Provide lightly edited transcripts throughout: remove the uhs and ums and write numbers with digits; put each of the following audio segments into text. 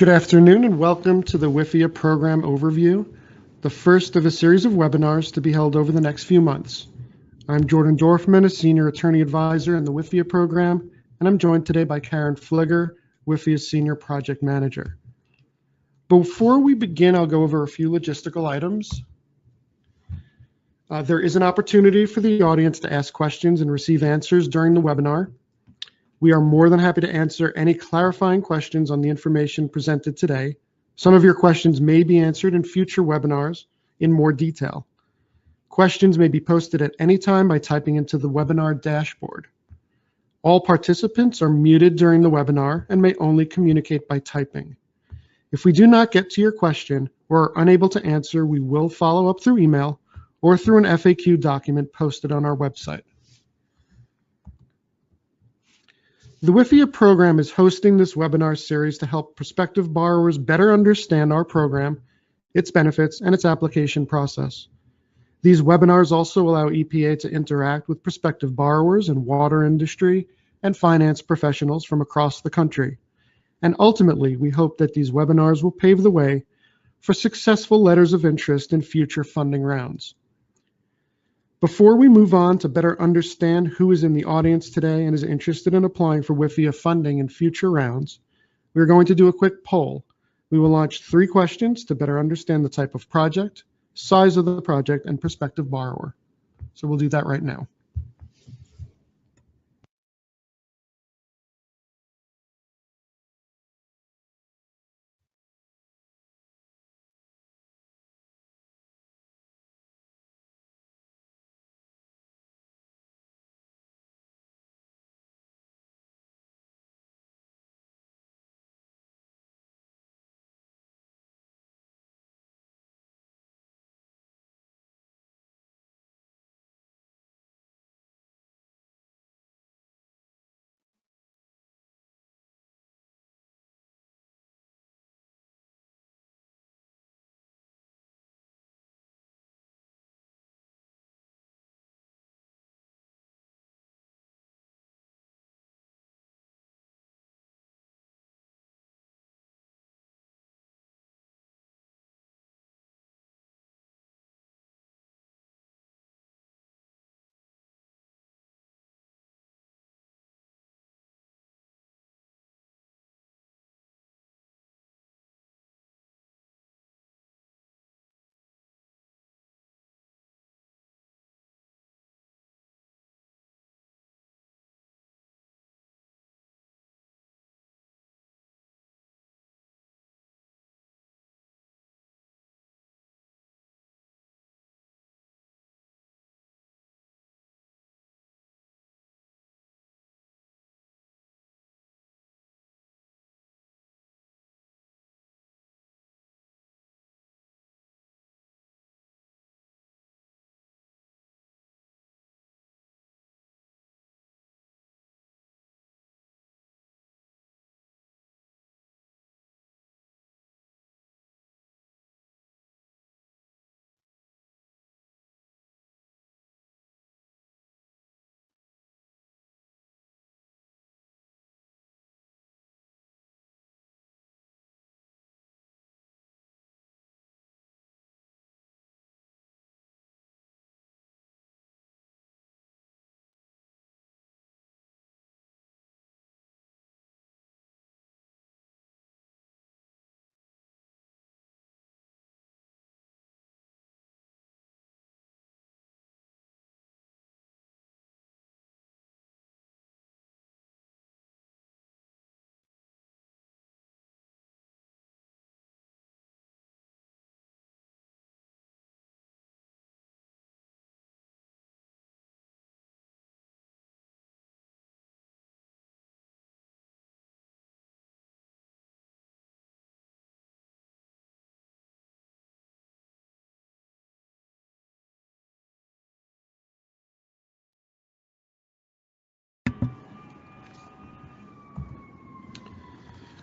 Good afternoon and welcome to the WIFIA Program Overview, the first of a series of webinars to be held over the next few months. I'm Jordan Dorfman, a Senior Attorney Advisor in the WIFIA program, and I'm joined today by Karen Fligger, WIFIA's Senior Project Manager. Before we begin, I'll go over a few logistical items. There is an opportunity for the audience to ask questions and receive answers during the webinar. We are more than happy to answer any clarifying questions on the information presented today. Some of your questions may be answered in future webinars in more detail. Questions may be posted at any time by typing into the webinar dashboard. All participants are muted during the webinar and may only communicate by typing. If we do not get to your question or are unable to answer, we will follow up through email or through an FAQ document posted on our website. The WIFIA program is hosting this webinar series to help prospective borrowers better understand our program, its benefits, and its application process. These webinars also allow EPA to interact with prospective borrowers in water industry and finance professionals from across the country. And ultimately, we hope that these webinars will pave the way for successful letters of interest in future funding rounds. Before we move on to better understand who is in the audience today and is interested in applying for WIFIA funding in future rounds, we're going to do a quick poll. We will launch 3 questions to better understand the type of project, size of the project, and prospective borrower. So we'll do that right now.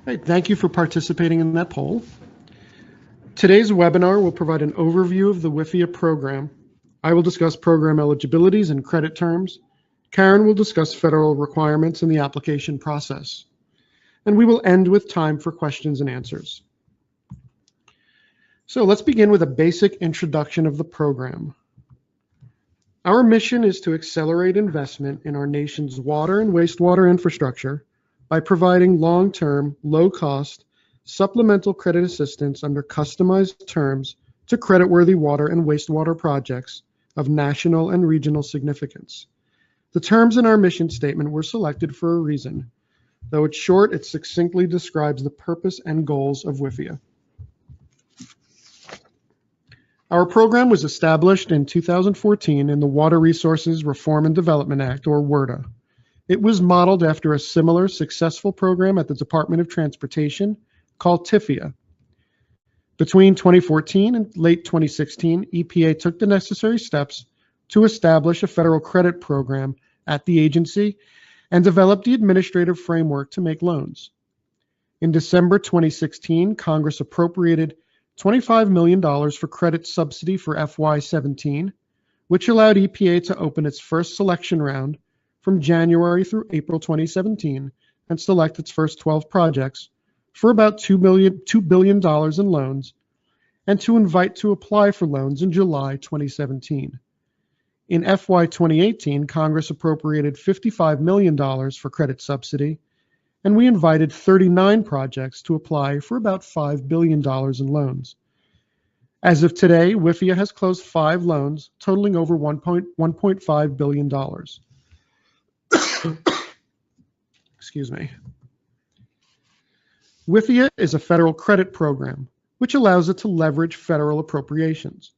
Right, thank you for participating in that poll. Today's webinar will provide an overview of the WIFIA program. I will discuss program eligibilities and credit terms. Karen will discuss federal requirements and the application process. and we will end with time for questions and answers. So let's begin with a basic introduction of the program. Our mission is to accelerate investment in our nation's water and wastewater infrastructure by providing long-term, low-cost, supplemental credit assistance under customized terms to creditworthy water and wastewater projects of national and regional significance. The terms in our mission statement were selected for a reason. Though it's short, it succinctly describes the purpose and goals of WIFIA. Our program was established in 2014 in the Water Resources Reform and Development Act, or WRDA. It was modeled after a similar successful program at the Department of Transportation called TIFIA. Between 2014 and late 2016, EPA took the necessary steps to establish a federal credit program at the agency and developed the administrative framework to make loans. In December 2016, Congress appropriated $25 million for credit subsidy for FY17, which allowed EPA to open its first selection round from January through April 2017 and select its first 12 projects for about $2 billion in loans, and to invite to apply for loans in July 2017. In FY 2018, Congress appropriated $55 million for credit subsidy, and we invited 39 projects to apply for about $5 billion in loans. As of today, WIFIA has closed 5 loans totaling over $1.5 billion. Excuse me. WIFIA is a federal credit program, which allows it to leverage federal appropriations.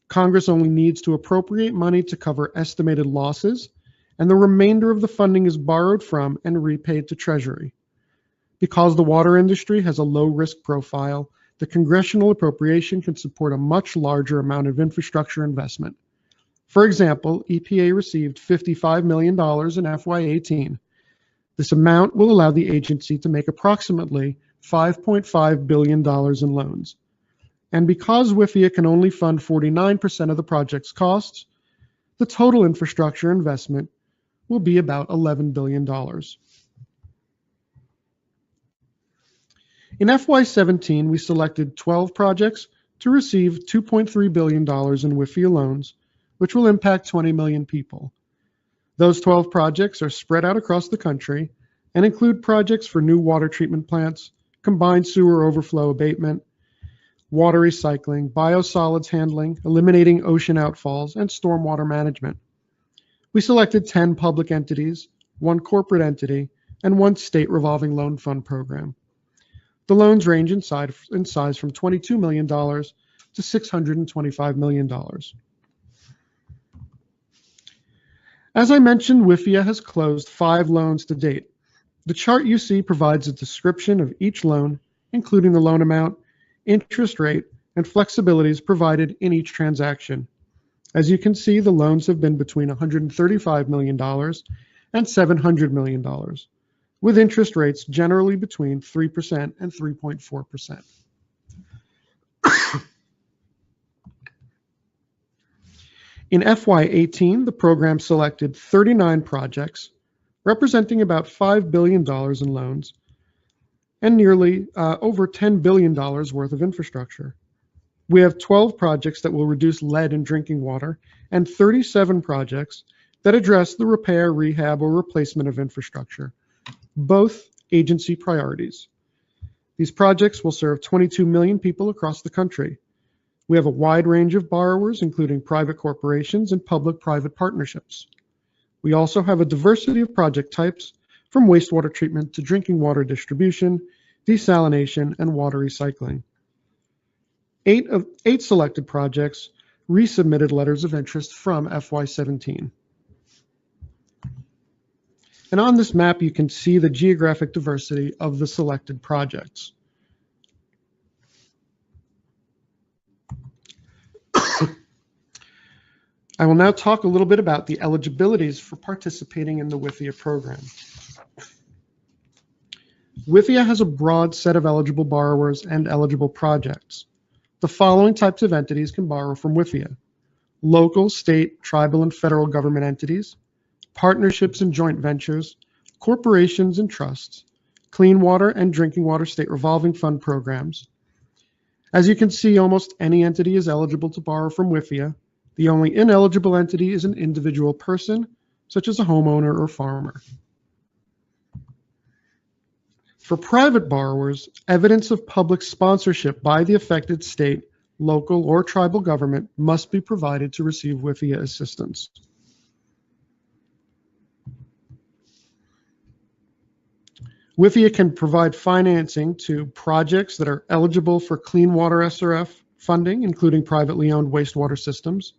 Congress only needs to appropriate money to cover estimated losses, and the remainder of the funding is borrowed from and repaid to Treasury. Because the water industry has a low risk profile, the congressional appropriation can support a much larger amount of infrastructure investment. For example, EPA received $55 million in FY18. This amount will allow the agency to make approximately $5.5 billion in loans. And because WIFIA can only fund 49% of the project's costs, the total infrastructure investment will be about $11 billion. In FY17, we selected 12 projects to receive $2.3 billion in WIFIA loans, which will impact 20 million people. Those 12 projects are spread out across the country and include projects for new water treatment plants, combined sewer overflow abatement, water recycling, biosolids handling, eliminating ocean outfalls, and stormwater management. We selected 10 public entities, 1 corporate entity, and 1 state revolving loan fund program. The loans range in size from $22 million to $625 million. As I mentioned, WIFIA has closed 5 loans to date. The chart you see provides a description of each loan, including the loan amount, interest rate, and flexibilities provided in each transaction. As you can see, the loans have been between $135 million and $700 million, with interest rates generally between 3% and 3.4%. In FY18, the program selected 39 projects, representing about $5 billion in loans and nearly over $10 billion worth of infrastructure. We have 12 projects that will reduce lead in drinking water and 37 projects that address the repair, rehab, or replacement of infrastructure, both agency priorities. These projects will serve 22 million people across the country. We have a wide range of borrowers, including private corporations and public-private partnerships. We also have a diversity of project types, from wastewater treatment to drinking water distribution, desalination, and water recycling. 8 selected projects resubmitted letters of interest from FY17. And on this map, you can see the geographic diversity of the selected projects. I will now talk a little bit about the eligibilities for participating in the WIFIA program. WIFIA has a broad set of eligible borrowers and eligible projects. The following types of entities can borrow from WIFIA: local, state, tribal, and federal government entities, partnerships and joint ventures, corporations and trusts, clean water and drinking water state revolving fund programs. As you can see, almost any entity is eligible to borrow from WIFIA. The only ineligible entity is an individual person, such as a homeowner or farmer. For private borrowers, evidence of public sponsorship by the affected state, local, or tribal government must be provided to receive WIFIA assistance. WIFIA can provide financing to projects that are eligible for clean water SRF funding, including privately owned wastewater systems,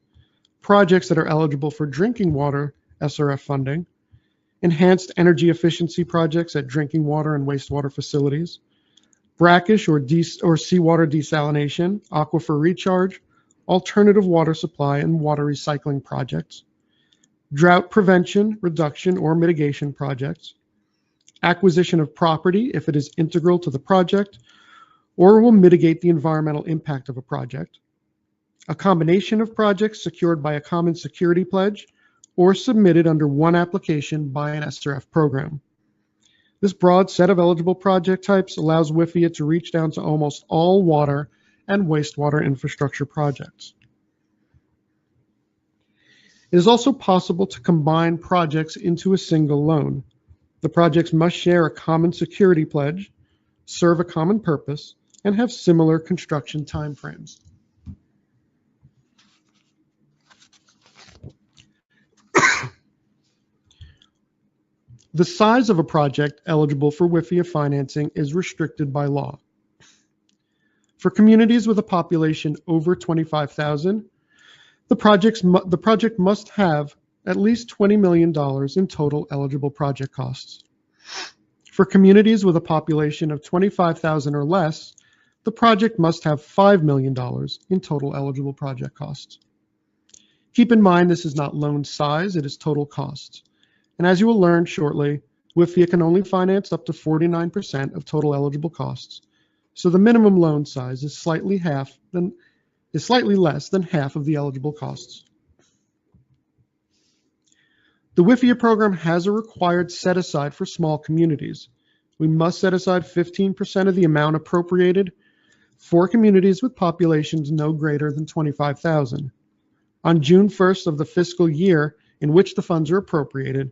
projects that are eligible for drinking water SRF funding, enhanced energy efficiency projects at drinking water and wastewater facilities, brackish or seawater desalination, aquifer recharge, alternative water supply and water recycling projects, drought prevention, reduction, or mitigation projects, acquisition of property if it is integral to the project or will mitigate the environmental impact of a project, a combination of projects secured by a common security pledge or submitted under one application by an SRF program. This broad set of eligible project types allows WIFIA to reach down to almost all water and wastewater infrastructure projects. It is also possible to combine projects into a single loan. The projects must share a common security pledge, serve a common purpose, and have similar construction timeframes. The size of a project eligible for WIFIA financing is restricted by law. For communities with a population over 25,000, the project must have at least $20 million in total eligible project costs. For communities with a population of 25,000 or less, the project must have $5 million in total eligible project costs. Keep in mind this is not loan size, it is total costs. And as you will learn shortly, WIFIA can only finance up to 49% of total eligible costs. So the minimum loan size is slightly less than half of the eligible costs. The WIFIA program has a required set aside for small communities. We must set aside 15% of the amount appropriated for communities with populations no greater than 25,000. On June 1st of the fiscal year in which the funds are appropriated,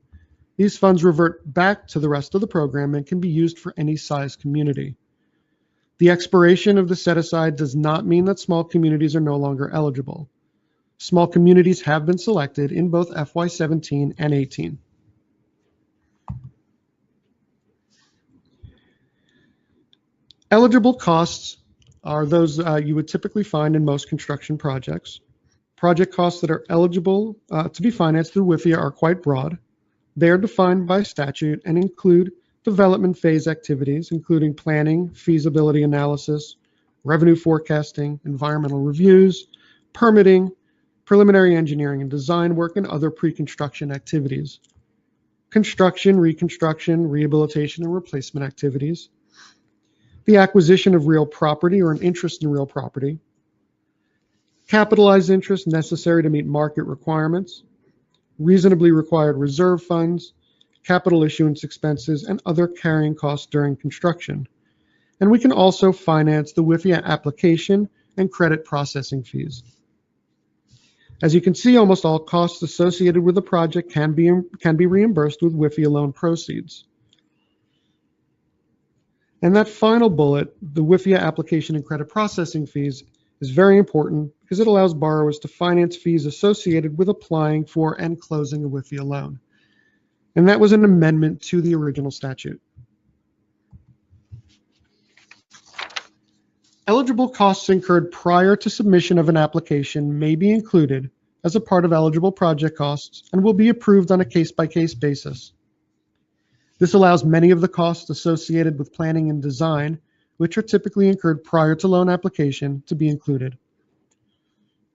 these funds revert back to the rest of the program and can be used for any size community. The expiration of the set-aside does not mean that small communities are no longer eligible. Small communities have been selected in both FY17 and 18. Eligible costs are those you would typically find in most construction projects. Project costs that are eligible to be financed through WIFIA are quite broad. They are defined by statute and include development phase activities, including planning, feasibility analysis, revenue forecasting, environmental reviews, permitting, preliminary engineering and design work, and other pre-construction activities. Construction, reconstruction, rehabilitation, and replacement activities. The acquisition of real property or an interest in real property. Capitalized interest necessary to meet market requirements. Reasonably required reserve funds, capital issuance expenses, and other carrying costs during construction. And we can also finance the WIFIA application and credit processing fees. As you can see, almost all costs associated with the project can be reimbursed with WIFIA loan proceeds. And that final bullet, the WIFIA application and credit processing fees, is very important because it allows borrowers to finance fees associated with applying for and closing a WIFIA loan. And that was an amendment to the original statute. Eligible costs incurred prior to submission of an application may be included as a part of eligible project costs and will be approved on a case-by-case basis. This allows many of the costs associated with planning and design, which are typically incurred prior to loan application, to be included.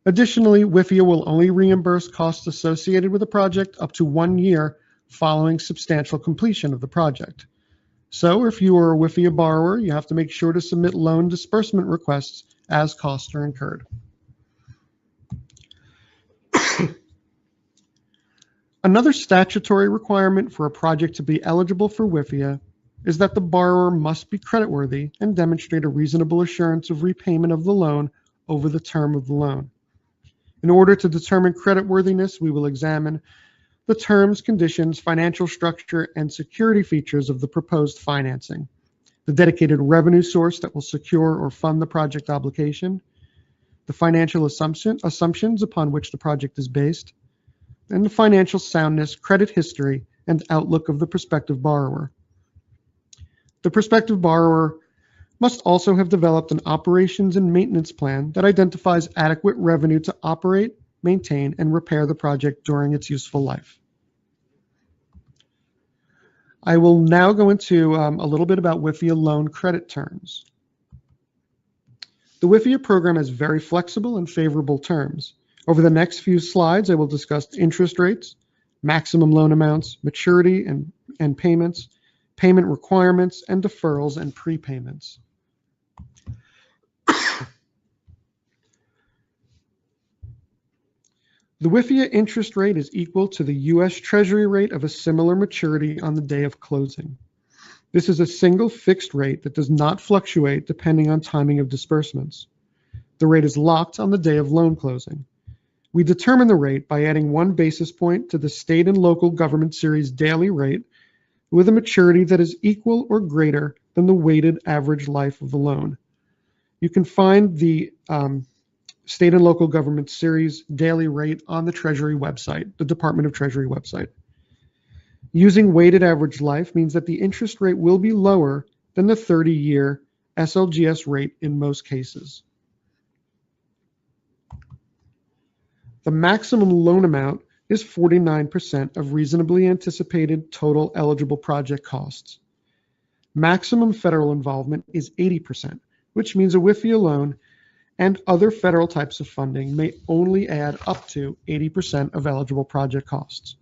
Additionally, WIFIA will only reimburse costs associated with a project up to 1 year following substantial completion of the project. So if you are a WIFIA borrower, you have to make sure to submit loan disbursement requests as costs are incurred. Another statutory requirement for a project to be eligible for WIFIA is that the borrower must be creditworthy and demonstrate a reasonable assurance of repayment of the loan over the term of the loan. In order to determine creditworthiness, we will examine the terms, conditions, financial structure, and security features of the proposed financing, the dedicated revenue source that will secure or fund the project obligation, the financial assumptions upon which the project is based, and the financial soundness, credit history, and outlook of the prospective borrower. The prospective borrower must also have developed an operations and maintenance plan that identifies adequate revenue to operate, maintain, and repair the project during its useful life. I will now go into a little bit about WIFIA loan credit terms. The WIFIA program has very flexible and favorable terms. Over the next few slides, I will discuss interest rates, maximum loan amounts, maturity and payments, payment requirements, and deferrals and prepayments. The WIFIA interest rate is equal to the U.S. Treasury rate of a similar maturity on the day of closing. This is a single fixed rate that does not fluctuate depending on timing of disbursements. The rate is locked on the day of loan closing. We determine the rate by adding 1 basis point to the state and local government series daily rate with a maturity that is equal or greater than the weighted average life of the loan. You can find the state and local government series daily rate on the Treasury website, the Department of Treasury website. Using weighted average life means that the interest rate will be lower than the 30-year SLGS rate in most cases. The maximum loan amount is 49% of reasonably anticipated total eligible project costs. Maximum federal involvement is 80%, which means a WIFIA loan and other federal types of funding may only add up to 80% of eligible project costs.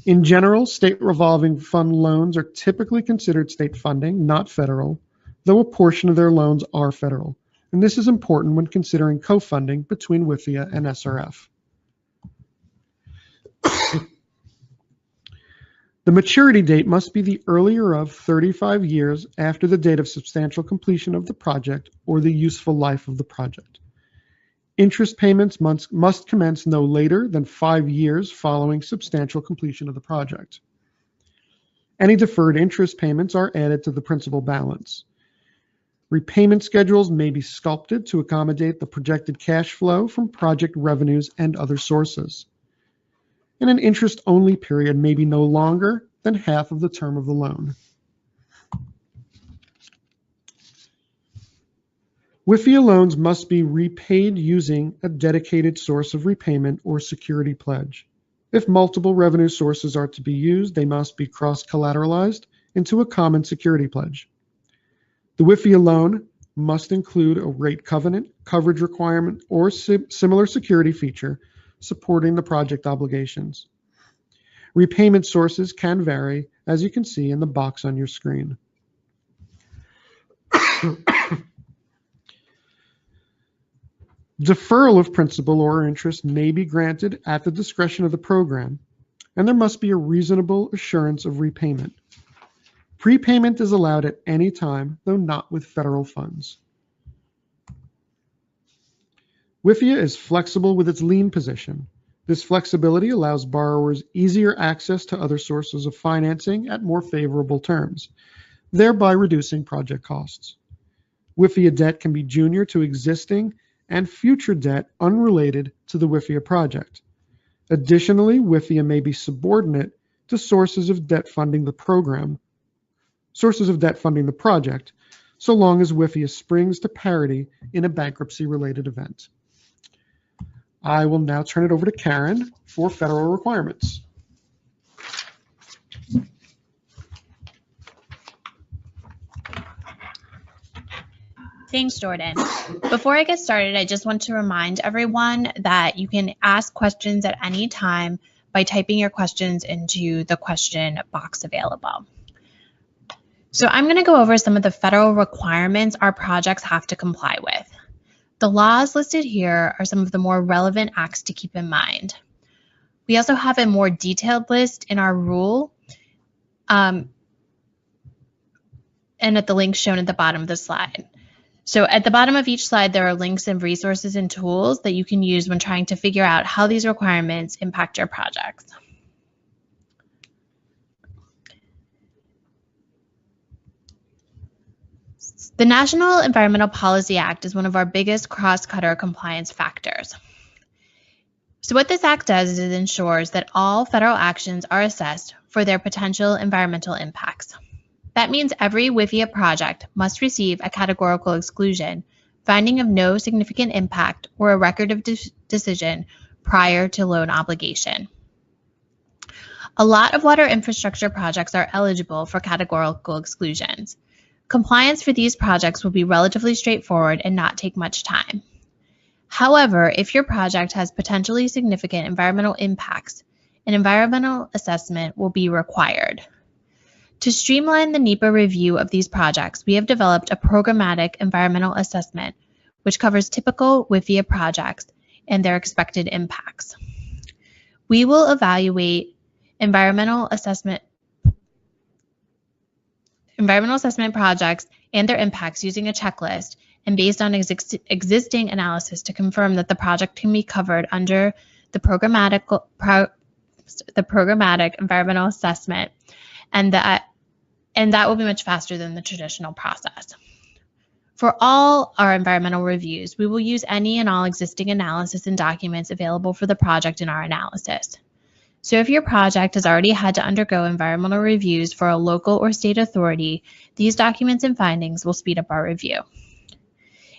In general, state revolving fund loans are typically considered state funding, not federal, though a portion of their loans are federal. And this is important when considering co-funding between WIFIA and SRF. The maturity date must be the earlier of 35 years after the date of substantial completion of the project or the useful life of the project. Interest payments must commence no later than 5 years following substantial completion of the project. Any deferred interest payments are added to the principal balance. Repayment schedules may be sculpted to accommodate the projected cash flow from project revenues and other sources. And an interest-only period may be no longer than half of the term of the loan. WIFIA loans must be repaid using a dedicated source of repayment or security pledge. If multiple revenue sources are to be used, they must be cross-collateralized into a common security pledge. The WIFIA loan must include a rate covenant, coverage requirement, or similar security feature supporting the project obligations. Repayment sources can vary, as you can see in the box on your screen. Deferral of principal or interest may be granted at the discretion of the program, and there must be a reasonable assurance of repayment. Prepayment is allowed at any time, though not with federal funds. WIFIA is flexible with its lien position. This flexibility allows borrowers easier access to other sources of financing at more favorable terms, thereby reducing project costs. WIFIA debt can be junior to existing and future debt unrelated to the WIFIA project. Additionally, WIFIA may be subordinate to sources of debt funding the project, so long as WIFIA springs to parity in a bankruptcy-related event. I will now turn it over to Karen for federal requirements. Thanks, Jordan. Before I get started, I just want to remind everyone that you can ask questions at any time by typing your questions into the question box available. So I'm going to go over some of the federal requirements our projects have to comply with. The laws listed here are some of the more relevant acts to keep in mind. We also have a more detailed list in our rule. at the links shown at the bottom of the slide. So at the bottom of each slide, there are links and resources and tools that you can use when trying to figure out how these requirements impact your projects. The National Environmental Policy Act is one of our biggest cross-cutter compliance factors. So what this act does is it ensures that all federal actions are assessed for their potential environmental impacts. That means every WIFIA project must receive a categorical exclusion, finding of no significant impact, or a record of decision prior to loan obligation. A lot of water infrastructure projects are eligible for categorical exclusions. Compliance for these projects will be relatively straightforward and not take much time. However, if your project has potentially significant environmental impacts, an environmental assessment will be required. To streamline the NEPA review of these projects, we have developed a programmatic environmental assessment, which covers typical WIFIA projects and their expected impacts. We will evaluate environmental assessment projects and their impacts using a checklist and based on existing analysis to confirm that the project can be covered under the programmatic environmental assessment, and that will be much faster than the traditional process. For all our environmental reviews, we will use any and all existing analysis and documents available for the project in our analysis. So if your project has already had to undergo environmental reviews for a local or state authority, these documents and findings will speed up our review.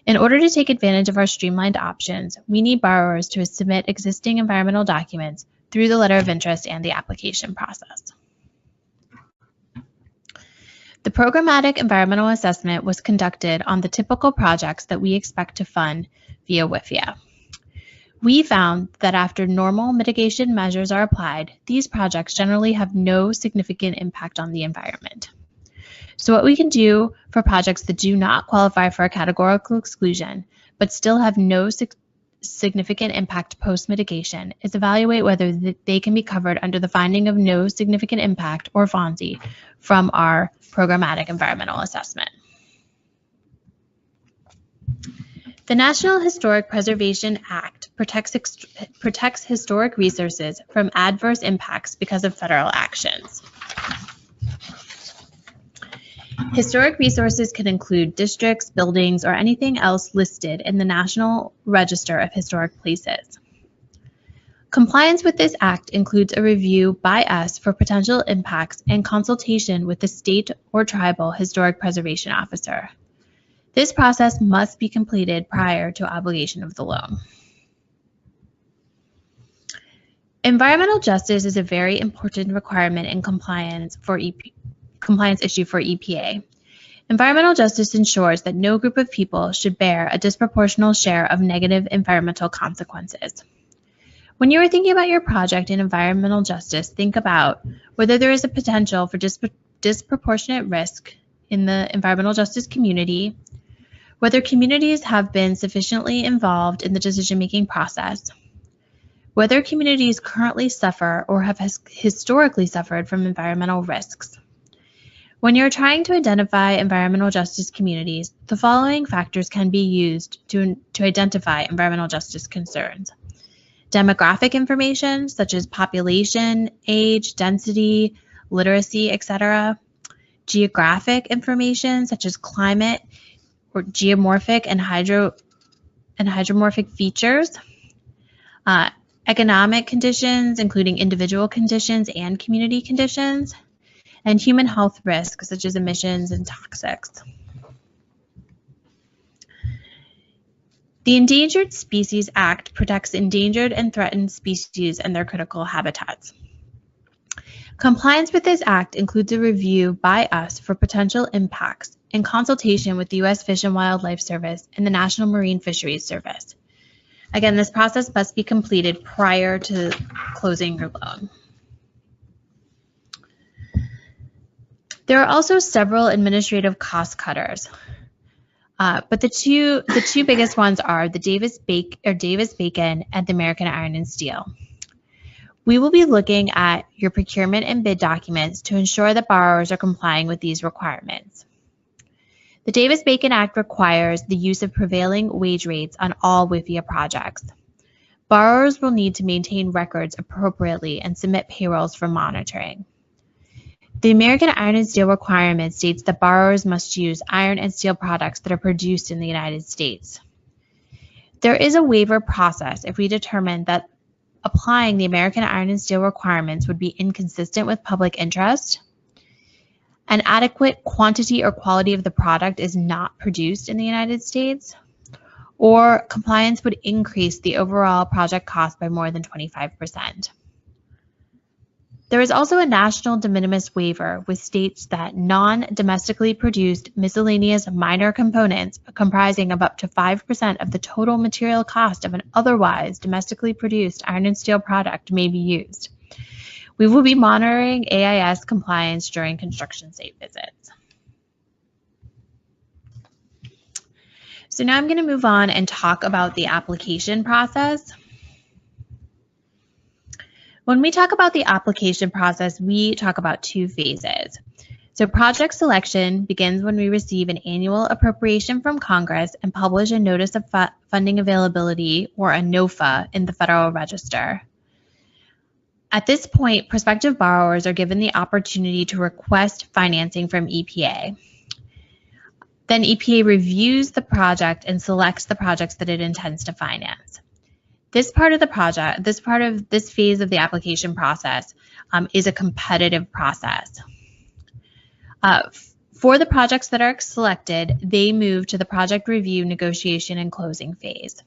In order to take advantage of our streamlined options, we need borrowers to submit existing environmental documents through the letter of interest and the application process. The programmatic environmental assessment was conducted on the typical projects that we expect to fund via WIFIA. We found that after normal mitigation measures are applied, these projects generally have no significant impact on the environment. So what we can do for projects that do not qualify for a categorical exclusion, but still have no significant impact post-mitigation, is evaluate whether they can be covered under the finding of no significant impact, or FONSI, from our programmatic environmental assessment. The National Historic Preservation Act protects historic resources from adverse impacts because of federal actions. Historic resources can include districts, buildings, or anything else listed in the National Register of Historic Places. Compliance with this act includes a review by us for potential impacts and consultation with the state or tribal historic preservation officer. This process must be completed prior to obligation of the loan. Environmental justice is a very important requirement in compliance issue for EPA. Environmental justice ensures that no group of people should bear a disproportional share of negative environmental consequences. When you are thinking about your project in environmental justice, think about whether there is a potential for disproportionate risk in the environmental justice community, whether communities have been sufficiently involved in the decision-making process, whether communities currently suffer or have historically suffered from environmental risks. When you're trying to identify environmental justice communities, the following factors can be used to identify environmental justice concerns. Demographic information, such as population, age, density, literacy, etc. Geographic information, such as climate or geomorphic and hydromorphic features. Economic conditions, including individual conditions and community conditions. And human health risks, such as emissions and toxics. The Endangered Species Act protects endangered and threatened species and their critical habitats. Compliance with this act includes a review by us for potential impacts in consultation with the U.S. Fish and Wildlife Service and the National Marine Fisheries Service. Again, this process must be completed prior to closing your loan. There are also several administrative cost cutters, but the two biggest ones are the Davis-Bacon and the American Iron and Steel. We will be looking at your procurement and bid documents to ensure that borrowers are complying with these requirements. The Davis-Bacon Act requires the use of prevailing wage rates on all WIFIA projects. Borrowers will need to maintain records appropriately and submit payrolls for monitoring. The American Iron and Steel requirement states that borrowers must use iron and steel products that are produced in the United States. There is a waiver process if we determine that applying the American Iron and Steel requirements would be inconsistent with public interest, an adequate quantity or quality of the product is not produced in the United States, or compliance would increase the overall project cost by more than 25%. There is also a national de minimis waiver, which states that non-domestically produced miscellaneous minor components comprising of up to 5% of the total material cost of an otherwise domestically produced iron and steel product may be used. We will be monitoring AIS compliance during construction site visits. So now I'm going to move on and talk about the application process. When we talk about the application process, we talk about two phases. So project selection begins when we receive an annual appropriation from Congress and publish a Notice of Funding Availability, or a NOFA, in the Federal Register. At this point, prospective borrowers are given the opportunity to request financing from EPA. Then EPA reviews the project and selects the projects that it intends to finance. This part of this phase of the application process is a competitive process. For the projects that are selected, they move to the project review, negotiation, and closing phase.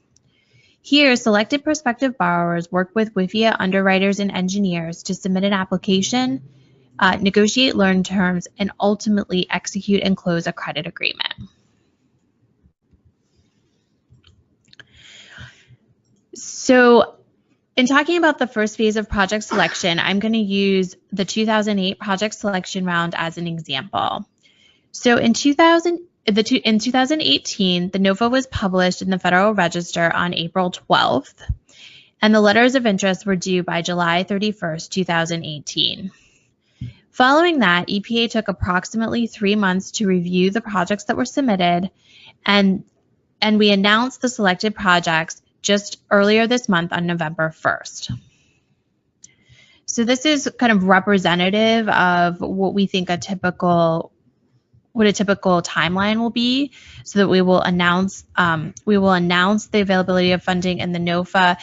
Here, selected prospective borrowers work with WIFIA underwriters and engineers to submit an application, negotiate loan terms, and ultimately execute and close a credit agreement. So in talking about the first phase of project selection, I'm going to use the 2008 project selection round as an example. So in 2018, the NOFA was published in the Federal Register on April 12th, and the letters of interest were due by July 31st, 2018. Following that, EPA took approximately 3 months to review the projects that were submitted, and we announced the selected projects just earlier this month on November 1st. So this is kind of representative of what we think a typical timeline will be, so that we will announce the availability of funding in the NOFA,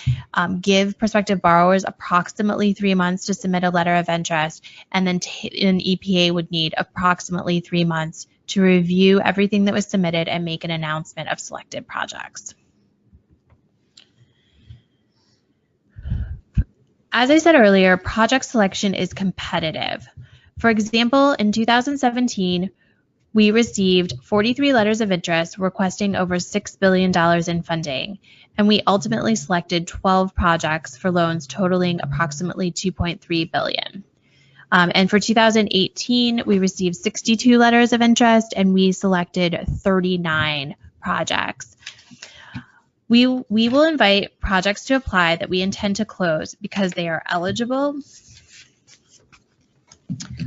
give prospective borrowers approximately 3 months to submit a letter of interest, and then an EPA would need approximately 3 months to review everything that was submitted and make an announcement of selected projects. As I said earlier, project selection is competitive. For example, in 2017, we received 43 letters of interest requesting over $6 billion in funding, and we ultimately selected 12 projects for loans totaling approximately $2.3 billion. And for 2018, we received 62 letters of interest, and we selected 39 projects. We will invite projects to apply that we intend to close because they are eligible,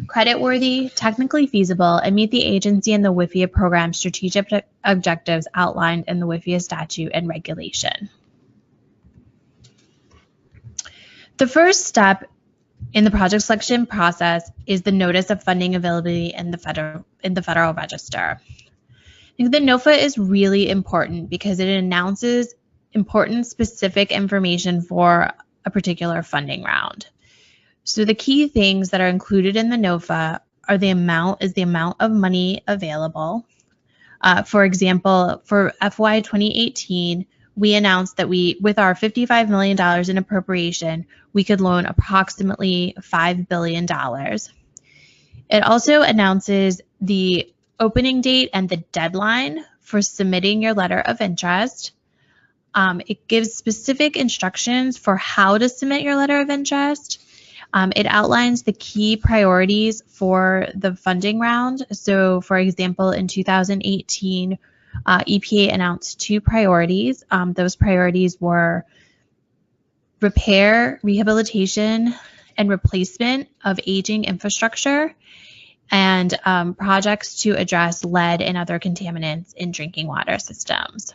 creditworthy, technically feasible, and meet the agency and the WIFIA program strategic objectives outlined in the WIFIA statute and regulation. The first step in the project selection process is the Notice of Funding Availability in the Federal Register. I think the NOFA is really important because it announces important specific information for a particular funding round. So the key things that are included in the NOFA are the amount of money available. For example, for FY 2018, we announced that with our $55 million in appropriation, we could loan approximately $5 billion. It also announces the opening date and the deadline for submitting your letter of interest. It gives specific instructions for how to submit your letter of interest. It outlines the key priorities for the funding round. So, for example, in 2018, EPA announced 2 priorities. Those priorities were repair, rehabilitation, and replacement of aging infrastructure, and projects to address lead and other contaminants in drinking water systems.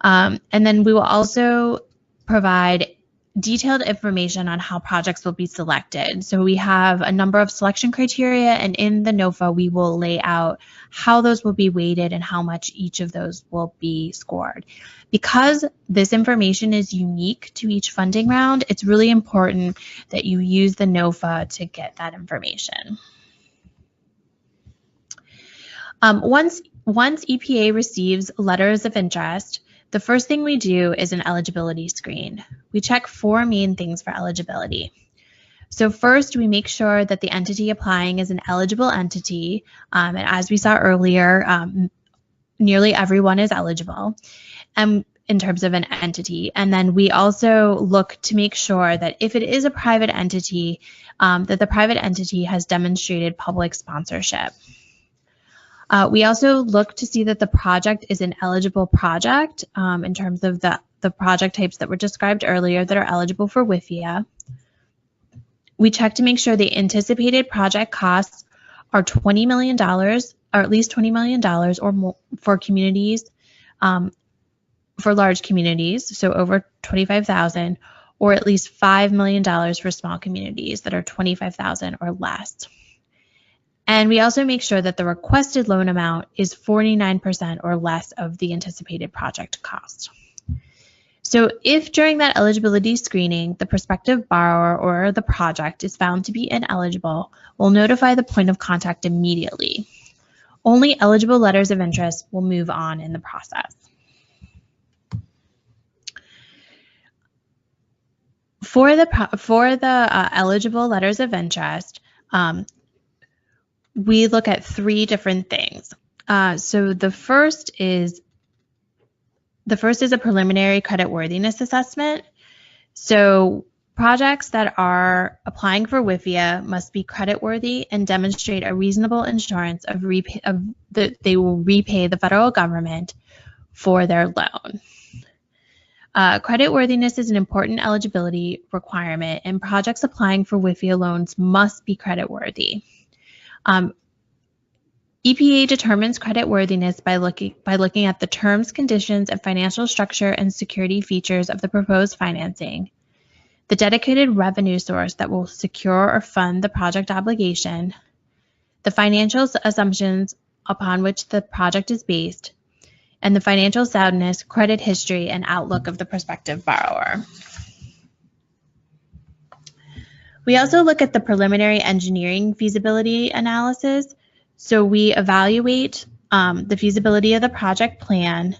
And then we will also provide detailed information on how projects will be selected. So we have a number of selection criteria, and in the NOFA, we will lay out how those will be weighted and how much each of those will be scored. Because this information is unique to each funding round, it's really important that you use the NOFA to get that information. Once EPA receives letters of interest, the first thing we do is an eligibility screen. We check 4 main things for eligibility. So first, we make sure that the entity applying is an eligible entity. And as we saw earlier, nearly everyone is eligible in terms of an entity. And then we also look to make sure that if it is a private entity, that the private entity has demonstrated public sponsorship. We also look to see that the project is an eligible project in terms of the project types that were described earlier that are eligible for WIFIA. We check to make sure the anticipated project costs are $20 million, or at least $20 million or more for communities, for large communities, so over 25,000, or at least $5 million for small communities that are 25,000 or less. And we also make sure that the requested loan amount is 49% or less of the anticipated project cost. So if during that eligibility screening, the prospective borrower or the project is found to be ineligible, we'll notify the point of contact immediately. Only eligible letters of interest will move on in the process. For the eligible letters of interest, we look at 3 different things. So the first is a preliminary creditworthiness assessment. So projects that are applying for WIFIA must be creditworthy and demonstrate a reasonable assurance that they will repay the federal government for their loan. Creditworthiness is an important eligibility requirement, and projects applying for WIFIA loans must be creditworthy. EPA determines creditworthiness by looking at the terms, conditions, and financial structure and security features of the proposed financing, the dedicated revenue source that will secure or fund the project obligation, the financial assumptions upon which the project is based, and the financial soundness, credit history, and outlook of the prospective borrower. We also look at the preliminary engineering feasibility analysis. So we evaluate the feasibility of the project plan,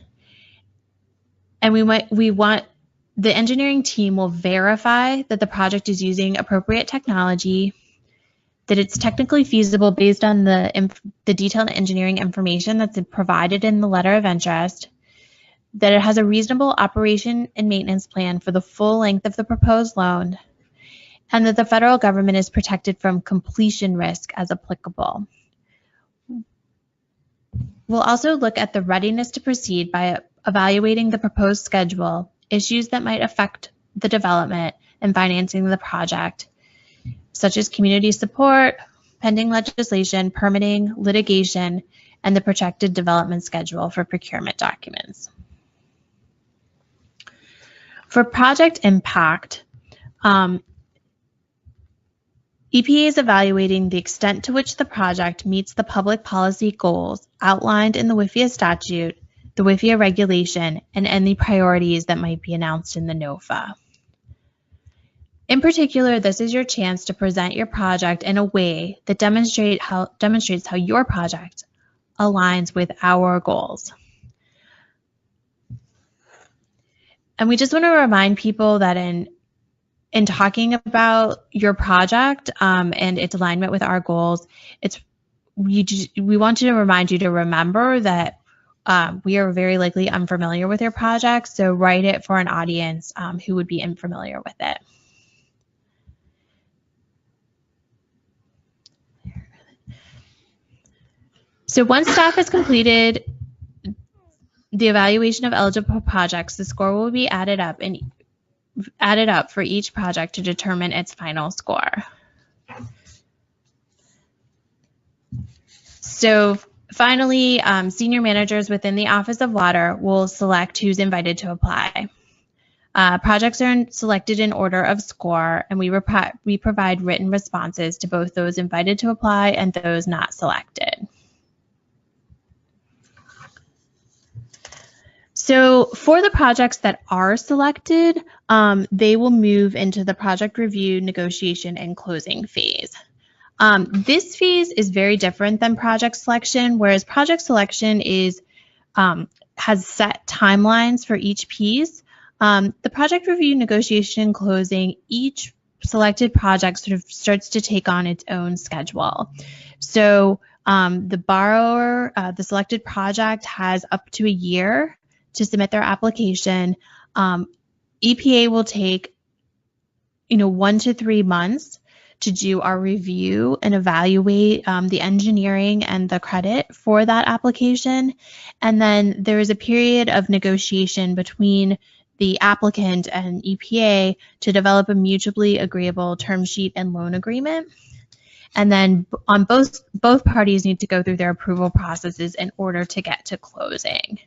and the engineering team will verify that the project is using appropriate technology, that it's technically feasible based on the detailed engineering information that's provided in the letter of interest, that it has a reasonable operation and maintenance plan for the full length of the proposed loan, and that the federal government is protected from completion risk as applicable. We'll also look at the readiness to proceed by evaluating the proposed schedule, issues that might affect the development and financing of the project, such as community support, pending legislation, permitting, litigation, and the projected development schedule for procurement documents. For project impact, EPA is evaluating the extent to which the project meets the public policy goals outlined in the WIFIA statute, the WIFIA regulation, and any priorities that might be announced in the NOFA. In particular, this is your chance to present your project in a way that demonstrates how your project aligns with our goals. And we just want to remind people that in talking about your project and its alignment with our goals, we want to remind you to remember that we are very likely unfamiliar with your project, so write it for an audience who would be unfamiliar with it. So once staff has completed the evaluation of eligible projects, the score will be added up for each project to determine its final score. So finally, senior managers within the Office of Water will select who's invited to apply. Projects are selected in order of score, and we provide written responses to both those invited to apply and those not selected. So for the projects that are selected, they will move into the project review, negotiation, and closing phase. This phase is very different than project selection, whereas project selection has set timelines for each piece. The project review, negotiation, closing, each selected project sort of starts to take on its own schedule. So the selected project has up to a year to submit their application. EPA will take 1 to 3 months to do our review and evaluate the engineering and the credit for that application. And then there is a period of negotiation between the applicant and EPA to develop a mutually agreeable term sheet and loan agreement. And then on both parties need to go through their approval processes in order to get to closing.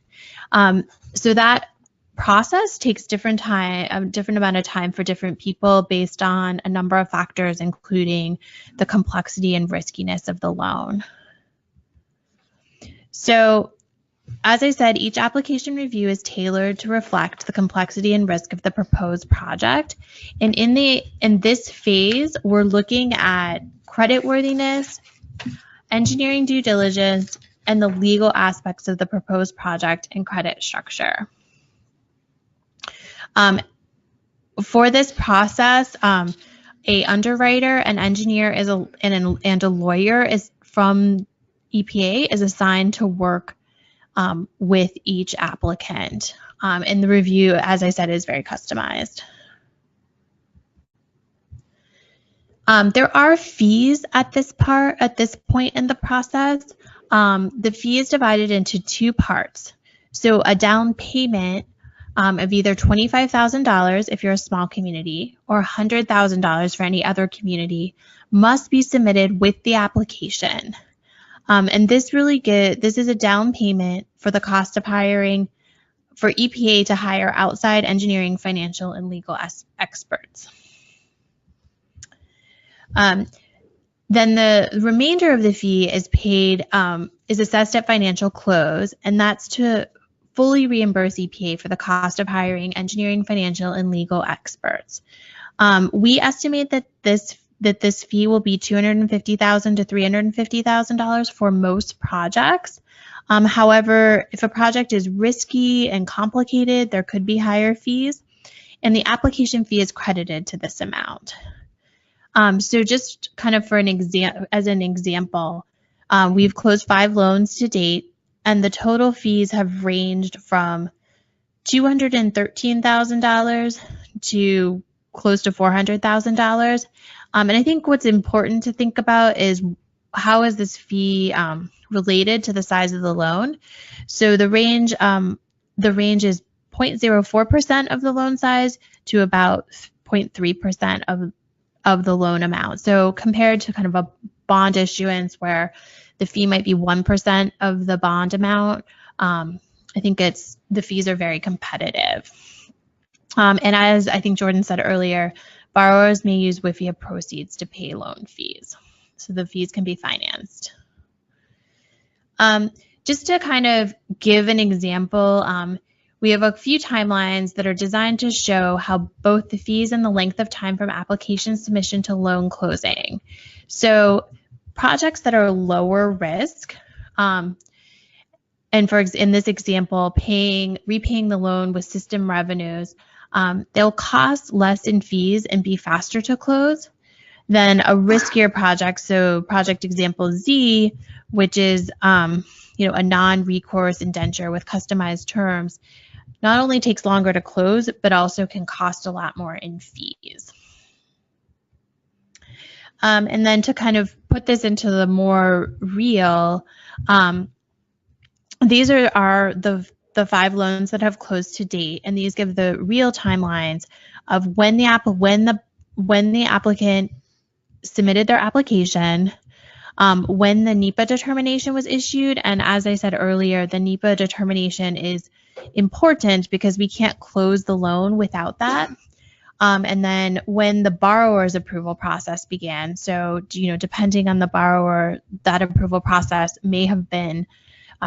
So that process takes different amount of time for different people based on a number of factors, including the complexity and riskiness of the loan. So as I said, each application review is tailored to reflect the complexity and risk of the proposed project. And in this phase, we're looking at creditworthiness, engineering due diligence, and the legal aspects of the proposed project and credit structure. For this process, a underwriter, an engineer, and a lawyer from EPA is assigned to work with each applicant. And the review, as I said, is very customized. There are fees at this point in the process. The fee is divided into 2 parts. So a down payment of either $25,000 if you're a small community or $100,000 for any other community must be submitted with the application. And this is a down payment for the cost of hiring for EPA to hire outside engineering, financial, and legal experts. Then the remainder of the fee is paid, is assessed at financial close, and that's to fully reimburse EPA for the cost of hiring engineering, financial, and legal experts. We estimate that this fee will be $250,000 to $350,000 for most projects. However, if a project is risky and complicated, there could be higher fees, and the application fee is credited to this amount. So just kind of as an example, we've closed 5 loans to date, and the total fees have ranged from $213,000 to close to $400,000. And I think what's important to think about is how is this fee related to the size of the loan. So the range is 0.04% of the loan size to about 0.3% of the loan amount. So compared to kind of a bond issuance where the fee might be 1% of the bond amount, I think the fees are very competitive. And as I think Jordan said earlier, borrowers may use WIFIA proceeds to pay loan fees. So the fees can be financed. Just to kind of give an example, we have a few timelines that are designed to show how both the fees and the length of time from application submission to loan closing. So projects that are lower risk, and in this example, repaying the loan with system revenues, they'll cost less in fees and be faster to close than a riskier project. So project example Z, which is a non-recourse indenture with customized terms, not only takes longer to close, but also can cost a lot more in fees. And then to kind of put this into the more real, these are the 5 loans that have closed to date, and these give the real timelines of when the applicant submitted their application, when the NEPA determination was issued. And as I said earlier, the NEPA determination is important because we can't close the loan without that. And then when the borrower's approval process began, so depending on the borrower, that approval process may have been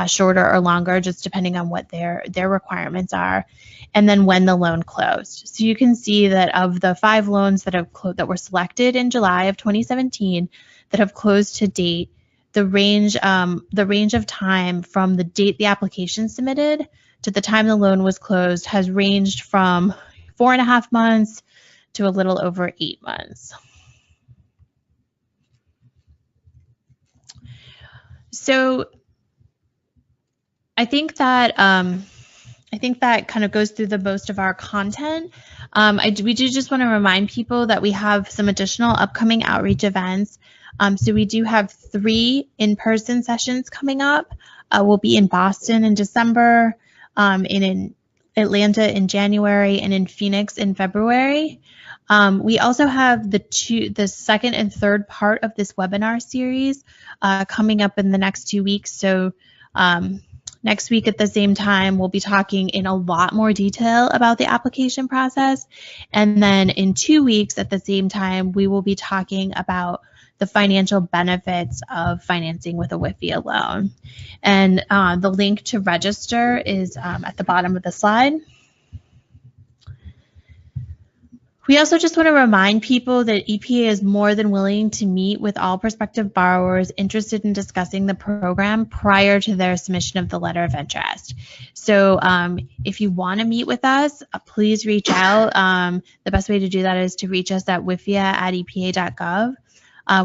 shorter or longer, just depending on what their requirements are, and then when the loan closed. So you can see that of the 5 loans that were selected in July of 2017 that have closed to date, the range of time from the date the application submitted to the time the loan was closed has ranged from 4.5 months to a little over 8 months. So I think that kind of goes through the most of our content. We do just want to remind people that we have some additional upcoming outreach events. So we do have 3 in-person sessions coming up. We'll be in Boston in December, in Atlanta in January, and in Phoenix in February. We also have the second and third part of this webinar series coming up in the next 2 weeks. So next week at the same time, we'll be talking in a lot more detail about the application process. And then in 2 weeks at the same time, we will be talking about the financial benefits of financing with a WIFIA loan. And the link to register is at the bottom of the slide. We also just want to remind people that EPA is more than willing to meet with all prospective borrowers interested in discussing the program prior to their submission of the letter of interest. So if you want to meet with us, please reach out. The best way to do that is to reach us at wifia@epa.gov.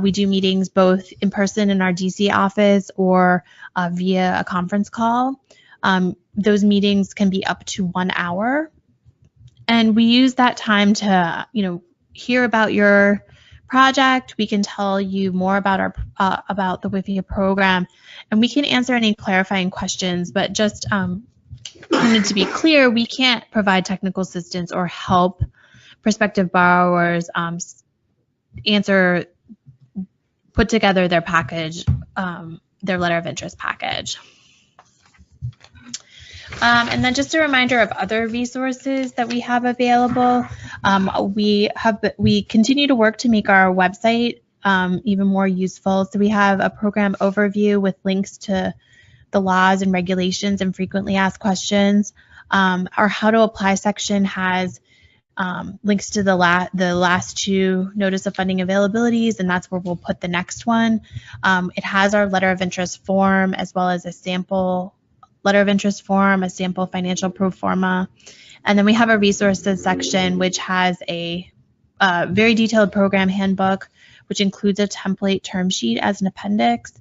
We do meetings both in person in our DC office or via a conference call. Those meetings can be up to 1 hour. And we use that time to, hear about your project. We can tell you more about about the WIFIA program, and we can answer any clarifying questions. But just to be clear, we can't provide technical assistance or help prospective borrowers put together their package, their letter of interest package. And then just a reminder of other resources that we have available. We continue to work to make our website even more useful. So we have a program overview with links to the laws and regulations and frequently asked questions. Our how to apply section has links to the last 2 notice of funding availabilities, and that's where we'll put the next one. It has our letter of interest form as well as a sample letter of interest form, a sample financial pro forma. And then we have a resources section, which has a very detailed program handbook, which includes a template term sheet as an appendix.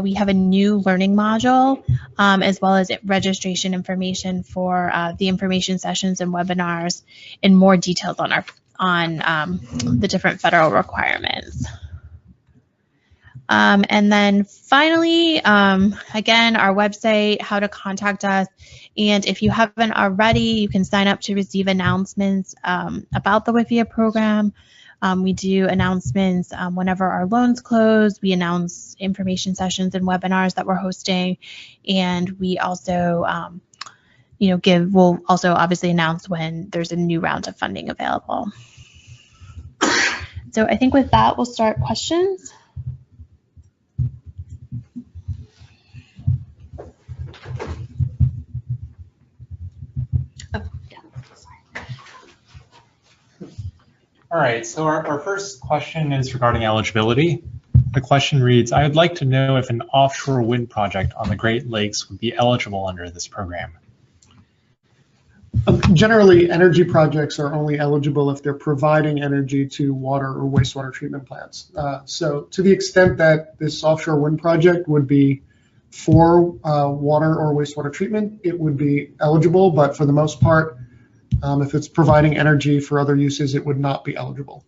We have a new learning module, as well as registration information for the information sessions and webinars, and more details on the different federal requirements. And then finally, again, our website, how to contact us. And if you haven't already, you can sign up to receive announcements about the WIFIA program. We do announcements whenever our loans close. We announce information sessions and webinars that we're hosting. And we also, we'll also obviously announce when there's a new round of funding available. So I think with that, we'll start questions. All right, so our first question is regarding eligibility. The question reads, I would like to know if an offshore wind project on the Great Lakes would be eligible under this program. Generally, energy projects are only eligible if they're providing energy to water or wastewater treatment plants. So to the extent that this offshore wind project would be for water or wastewater treatment, it would be eligible, but for the most part, if it's providing energy for other uses, it would not be eligible.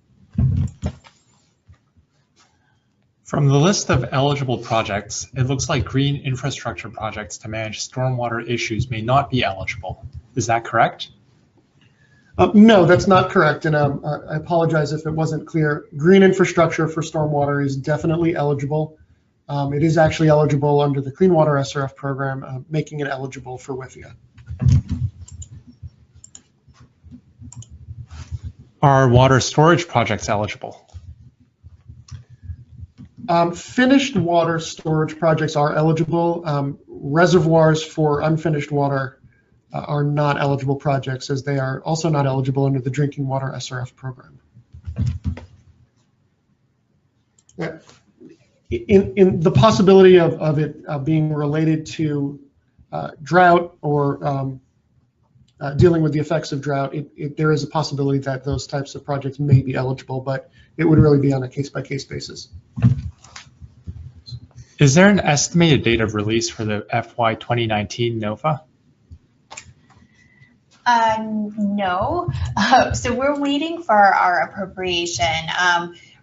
From the list of eligible projects, it looks like green infrastructure projects to manage stormwater issues may not be eligible. Is that correct? No, that's not correct. And I apologize if it wasn't clear. Green infrastructure for stormwater is definitely eligible. it is actually eligible under the Clean Water SRF program, making it eligible for WIFIA. Are water storage projects eligible? Finished water storage projects are eligible. Reservoirs for unfinished water are not eligible projects, as they are also not eligible under the Drinking Water SRF program. Yeah. In the possibility of it being related to drought or dealing with the effects of drought, there is a possibility that those types of projects may be eligible, but it would really be on a case-by-case basis. Is there an estimated date of release for the FY 2019 NOFA? No. So we're waiting for our appropriation.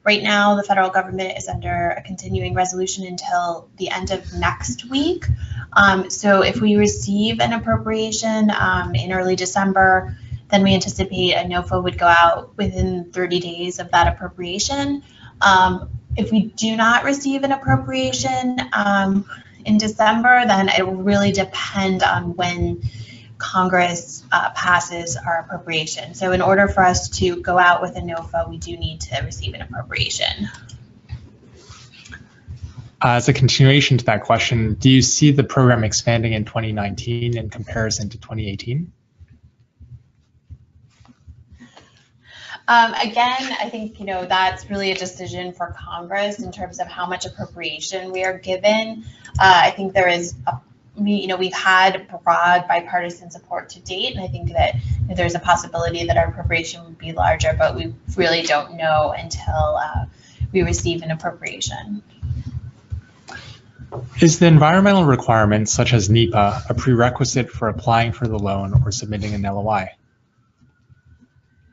Right now, the federal government is under a continuing resolution until the end of next week. So if we receive an appropriation in early December, then we anticipate a NOFA would go out within 30 days of that appropriation. If we do not receive an appropriation in December, then it will really depend on when Congress passes our appropriation. So in order for us to go out with a NOFA, we do need to receive an appropriation. As a continuation to that question, do you see the program expanding in 2019 in comparison to 2018? Again, I think, that's really a decision for Congress in terms of how much appropriation we are given. I think there is, we've had broad bipartisan support to date, and I think that there's a possibility that our appropriation would be larger, but we really don't know until we receive an appropriation. Is the environmental requirements, such as NEPA, a prerequisite for applying for the loan or submitting an LOI?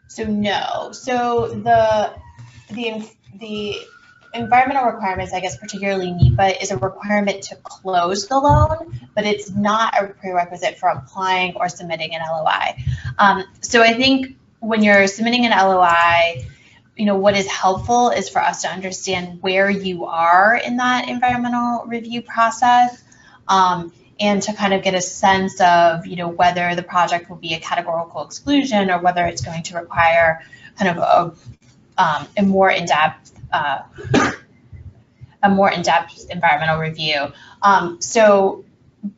So no. So the environmental requirements, I guess particularly NEPA, is a requirement to close the loan, but it's not a prerequisite for applying or submitting an LOI. So I think when you're submitting an LOI, what is helpful is for us to understand where you are in that environmental review process, and to kind of get a sense of, whether the project will be a categorical exclusion or whether it's going to require kind of a more in-depth environmental review.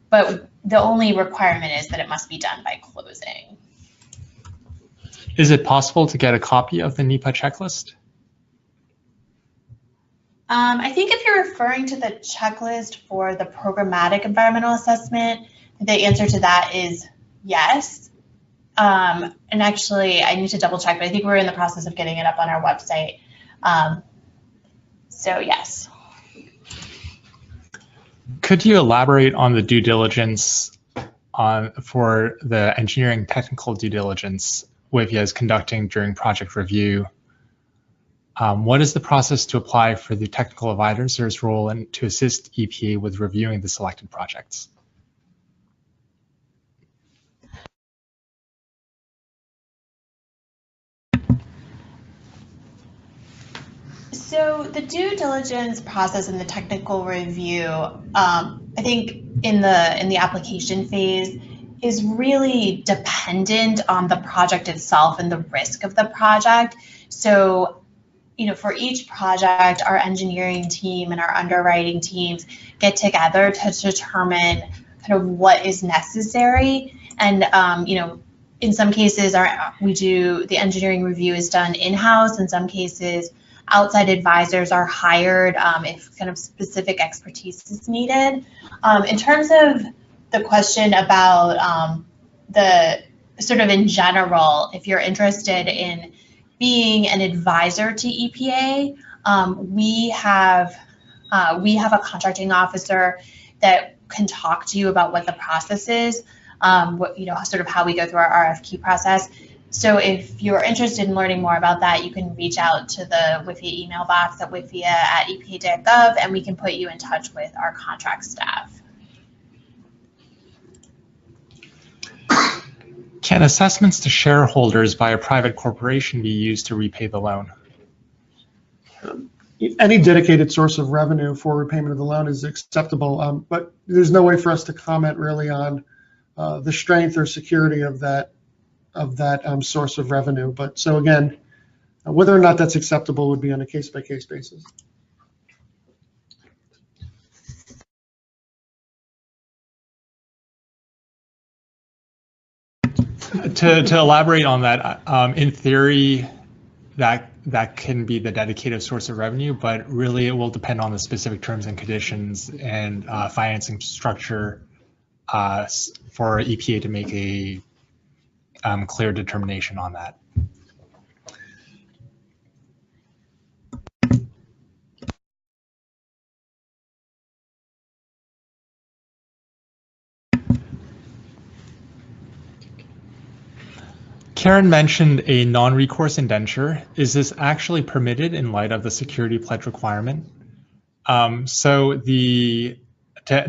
But the only requirement is that it must be done by closing. Is it possible to get a copy of the NEPA checklist? I think if you're referring to the checklist for the programmatic environmental assessment, the answer to that is yes. And actually, I need to double check, but I think we're in the process of getting it up on our website. So yes. Could you elaborate on the due diligence for the engineering technical due diligence WIFIA is conducting during project review? What is the process to apply for the technical advisor's role and to assist EPA with reviewing the selected projects? So the due diligence process and the technical review, I think in the application phase, is really dependent on the project itself and the risk of the project. So, for each project, our engineering team and our underwriting teams get together to determine kind of what is necessary. And, in some cases, the engineering review is done in-house. In some cases, outside advisors are hired if kind of specific expertise is needed. In terms of the question about the sort of in general, if you're interested in being an advisor to EPA, we have a contracting officer that can talk to you about what the process is, sort of how we go through our RFQ process. So if you're interested in learning more about that, you can reach out to the WIFIA email box at wifia@epa.gov, and we can put you in touch with our contract staff. Can assessments to shareholders by a private corporation be used to repay the loan? any dedicated source of revenue for repayment of the loan is acceptable, but there's no way for us to comment really on the strength or security of that source of revenue. But so again, whether or not that's acceptable would be on a case-by-case basis. To elaborate on that, in theory, that can be the dedicated source of revenue, but really it will depend on the specific terms and conditions and financing structure for EPA to make a clear determination on that. Karen mentioned a non-recourse indenture. Is this actually permitted in light of the security pledge requirement? To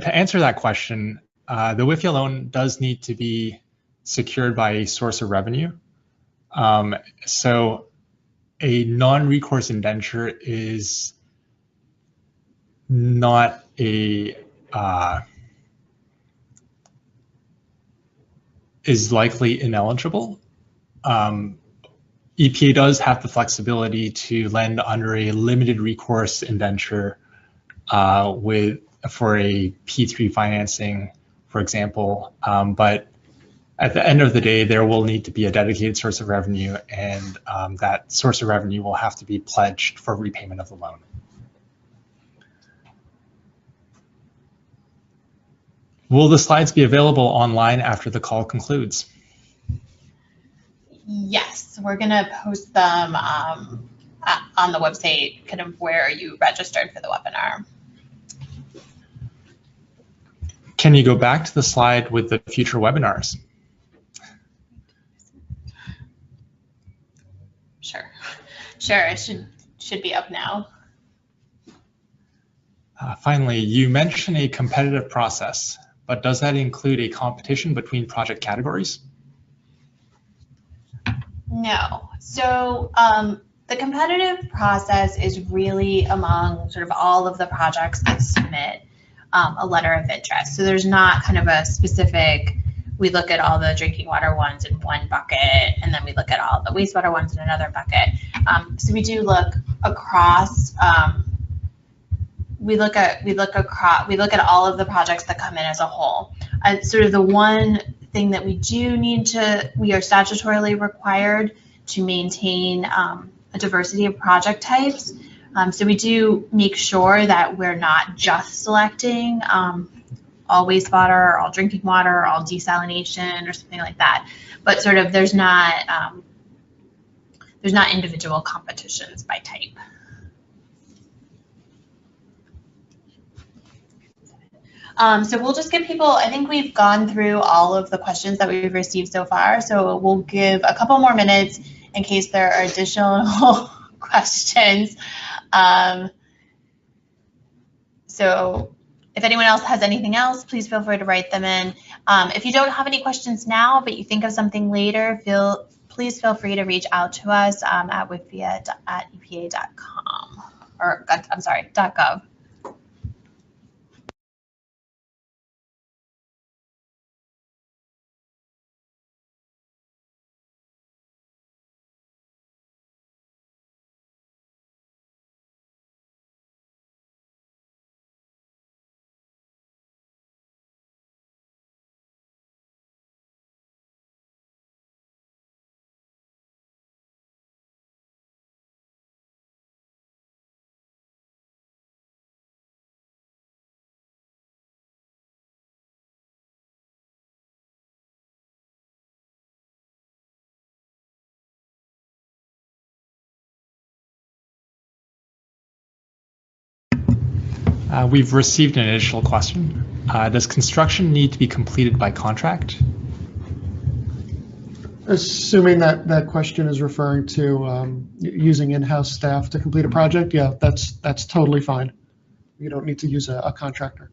answer that question, the WIFIA loan does need to be secured by a source of revenue. So a non-recourse indenture is not is likely ineligible. EPA does have the flexibility to lend under a limited recourse indenture for a P3 financing, for example. But at the end of the day, there will need to be a dedicated source of revenue, and that source of revenue will have to be pledged for repayment of the loan. Will the slides be available online after the call concludes? Yes, we're going to post them on the website, kind of where you registered for the webinar. Can you go back to the slide with the future webinars? Sure, it should be up now. Finally, you mentioned a competitive process, but does that include a competition between project categories? No. So the competitive process is really among sort of all of the projects that submit a letter of interest. So there's not kind of a specific, we look at all the drinking water ones in one bucket, and then we look at all the wastewater ones in another bucket. So we do look across. We look at all of the projects that come in as a whole. Sort of the one thing that we are statutorily required to maintain a diversity of project types. So we do make sure that we're not just selecting all wastewater, or all drinking water, or all desalination, or something like that. But sort of there's not individual competitions by type. So we'll just give people, I think we've gone through all of the questions that we've received so far. So we'll give a couple more minutes in case there are additional questions. So if anyone else has anything else, please feel free to write them in. If you don't have any questions now, but you think of something later, please feel free to reach out to us at wifia@epa.com, or I'm sorry, .gov. We've received an initial question. Does construction need to be completed by contract? Assuming that question is referring to using in-house staff to complete a project, yeah, that's totally fine. You don't need to use a contractor.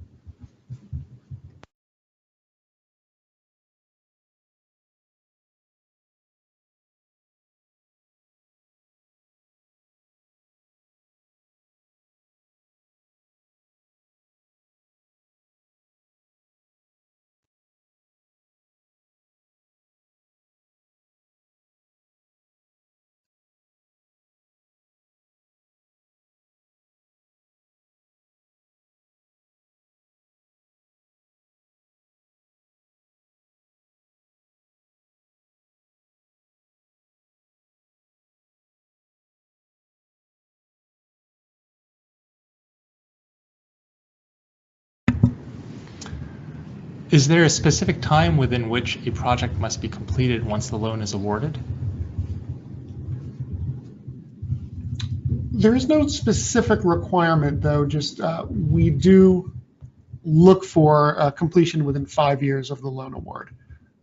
Is there a specific time within which a project must be completed once the loan is awarded? There is no specific requirement, though. Just we do look for completion within 5 years of the loan award.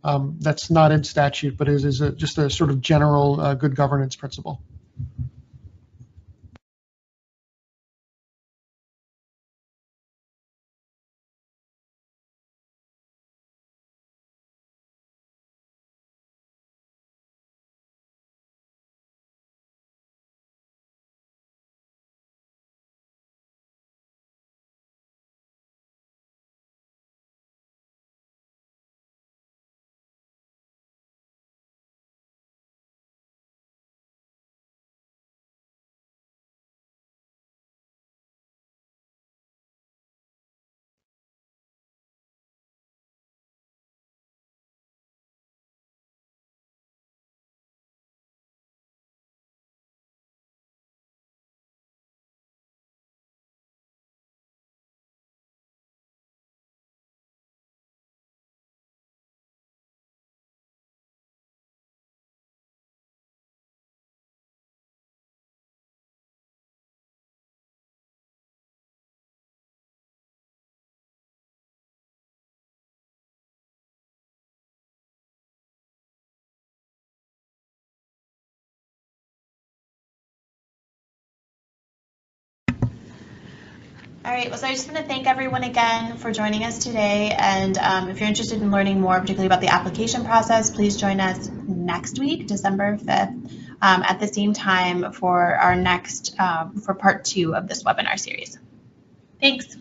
That's not in statute, but it is just a sort of general good governance principle. All right, well, so I just want to thank everyone again for joining us today. And if you're interested in learning more, particularly about the application process, please join us next week, December 5th, at the same time for our next, for part 2 of this webinar series. Thanks.